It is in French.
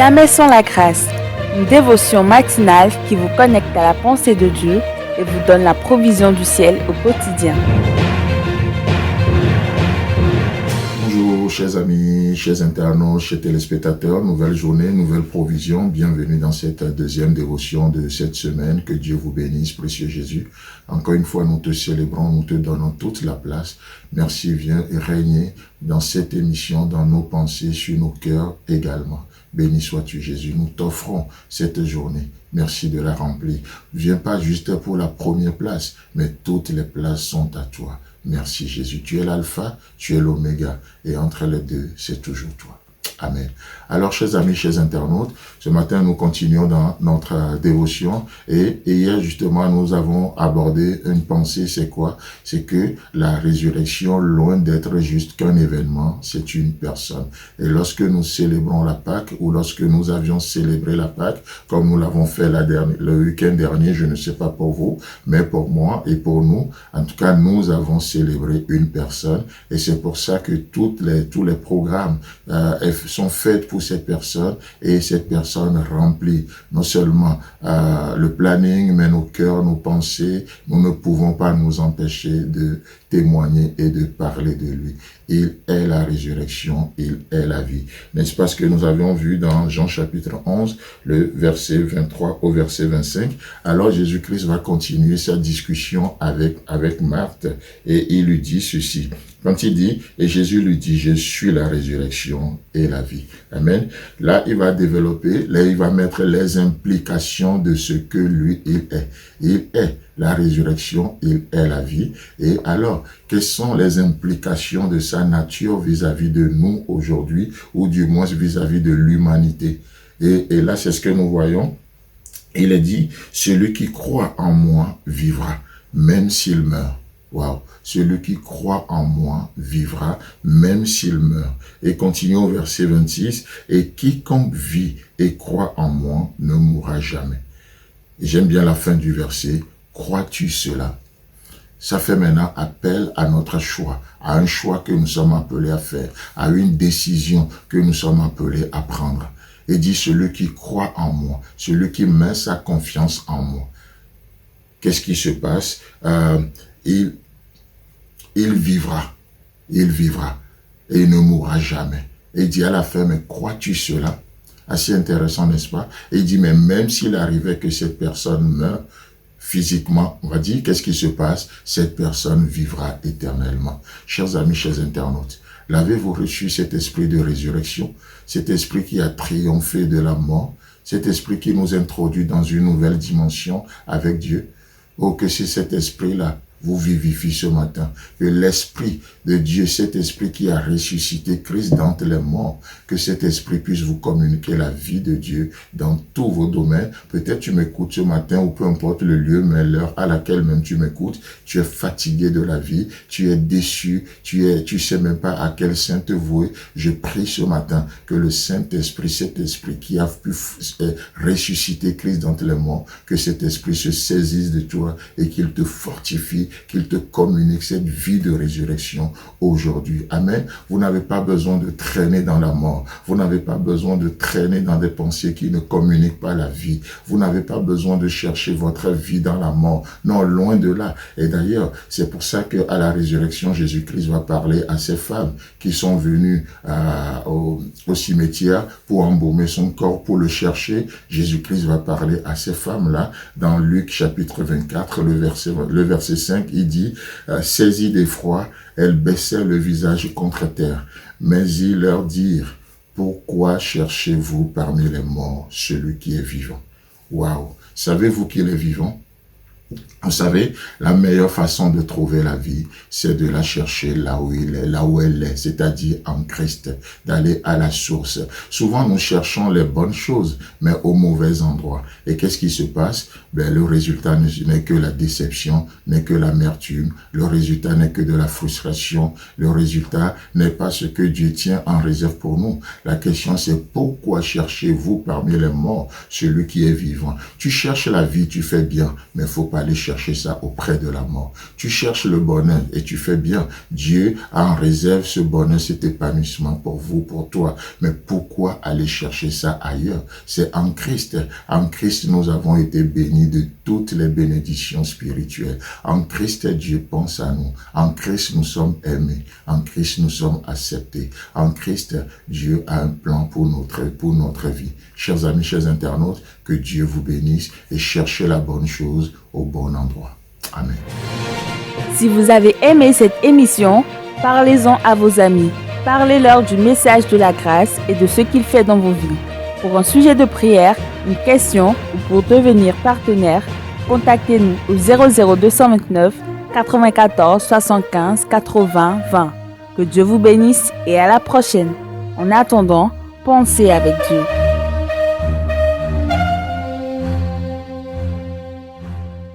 Jamais sans la grâce, une dévotion matinale qui vous connecte à la pensée de Dieu et vous donne la provision du ciel au quotidien. Bonjour chers amis, chers internautes, chers téléspectateurs, nouvelle journée, nouvelle provision, bienvenue dans cette deuxième dévotion de cette semaine, que Dieu vous bénisse, précieux Jésus. Encore une fois, nous te célébrons, nous te donnons toute la place. Merci, viens et règne dans cette émission, dans nos pensées, sur nos cœurs également. Béni sois-tu Jésus, nous t'offrons cette journée. Merci de la remplir. Viens pas juste pour la première place, mais toutes les places sont à toi. Merci Jésus, tu es l'alpha, tu es l'oméga, et entre les deux, c'est toujours toi. Amen. Alors, chers amis, chers internautes, ce matin, nous continuons dans notre dévotion et hier, justement, nous avons abordé une pensée, c'est quoi? C'est que la résurrection, loin d'être juste qu'un événement, c'est une personne. Et lorsque nous célébrons la Pâque ou lorsque nous avions célébré la Pâque, comme nous l'avons fait le week-end dernier, je ne sais pas pour vous, mais pour moi et pour nous, en tout cas, nous avons célébré une personne et c'est pour ça que tous les programmes sont faits pour cette personne et cette personne remplit non seulement le planning, mais nos cœurs, nos pensées. Nous ne pouvons pas nous empêcher de témoigner et de parler de lui. Il est la résurrection, il est la vie. N'est-ce pas ce que nous avions vu dans Jean chapitre 11, le verset 23 au verset 25. Alors Jésus-Christ va continuer sa discussion avec Marthe et il lui dit ceci. Quand il dit, et Jésus lui dit, je suis la résurrection et la vie. Amen. Là, il va développer, là, il va mettre les implications de ce que lui, il est. Il est la résurrection, il est la vie. Et alors, quelles sont les implications de sa nature vis-à-vis de nous aujourd'hui, ou du moins vis-à-vis de l'humanité? Et là, c'est ce que nous voyons. Il est dit, celui qui croit en moi vivra, même s'il meurt. Waouh, celui qui croit en moi vivra, même s'il meurt. Et continuons au verset 26, et quiconque vit et croit en moi ne mourra jamais. J'aime bien la fin du verset, crois-tu cela? Ça fait maintenant appel à notre choix, à un choix que nous sommes appelés à faire, à une décision que nous sommes appelés à prendre. Et dit celui qui croit en moi, celui qui met sa confiance en moi. Qu'est-ce qui se passe? Il vivra, et il ne mourra jamais. Et il dit à la fin, mais crois-tu cela? Assez intéressant, n'est-ce pas? Et il dit, mais même s'il arrivait que cette personne meure, physiquement, on va dire, qu'est-ce qui se passe? Cette personne vivra éternellement. Chers amis, chers internautes, l'avez-vous reçu cet esprit de résurrection? Cet esprit qui a triomphé de la mort? Cet esprit qui nous introduit dans une nouvelle dimension avec Dieu? Oh, que c'est cet esprit-là vous vivifie ce matin, que l'Esprit de Dieu, cet Esprit qui a ressuscité Christ d'entre les morts, que cet Esprit puisse vous communiquer la vie de Dieu dans tous vos domaines. Peut-être tu m'écoutes ce matin, ou peu importe le lieu, mais l'heure à laquelle même tu m'écoutes, tu es fatigué de la vie, tu es déçu, tu sais même pas à quel saint te vouer. Je prie ce matin que le Saint-Esprit, cet Esprit qui a pu ressusciter Christ d'entre les morts, que cet Esprit se saisisse de toi et qu'il te fortifie, qu'il te communique cette vie de résurrection aujourd'hui. Amen. Vous n'avez pas besoin de traîner dans la mort. Vous n'avez pas besoin de traîner dans des pensées qui ne communiquent pas la vie. Vous n'avez pas besoin de chercher votre vie dans la mort. Non, loin de là. Et d'ailleurs, c'est pour ça qu'à la résurrection, Jésus-Christ va parler à ces femmes qui sont venues au cimetière pour embaumer son corps, pour le chercher. Jésus-Christ va parler à ces femmes-là dans Luc chapitre 24, le verset 5. Il dit, saisi d'effroi, elles baissaient le visage contre terre. Mais ils leur dirent, pourquoi cherchez-vous parmi les morts celui qui est vivant? Waouh! Savez-vous qu'il est vivant? Vous savez, la meilleure façon de trouver la vie, c'est de la chercher là où il est, là où elle est, c'est-à-dire en Christ, d'aller à la source. Souvent, nous cherchons les bonnes choses, mais au mauvais endroit. Et qu'est-ce qui se passe? Le résultat n'est que la déception, n'est que l'amertume. Le résultat n'est que de la frustration. Le résultat n'est pas ce que Dieu tient en réserve pour nous. La question, c'est pourquoi cherchez-vous parmi les morts celui qui est vivant? Tu cherches la vie, tu fais bien, mais il faut pas aller chercher ça auprès de la mort. Tu cherches le bonheur et tu fais bien. Dieu a en réserve ce bonheur, cet épanouissement pour vous, pour toi. Mais pourquoi aller chercher ça ailleurs? C'est en Christ. En Christ, nous avons été bénis de toutes les bénédictions spirituelles. En Christ, Dieu pense à nous. En Christ, nous sommes aimés. En Christ, nous sommes acceptés. En Christ, Dieu a un plan pour notre vie. Chers amis, chers internautes, que Dieu vous bénisse et cherchez la bonne chose au bon endroit. Amen. Si vous avez aimé cette émission, parlez-en à vos amis. Parlez-leur du message de la grâce et de ce qu'il fait dans vos vies. Pour un sujet de prière, une question ou pour devenir partenaire, contactez-nous au 00229 94 75 80 20. Que Dieu vous bénisse et à la prochaine. En attendant, pensez avec Dieu.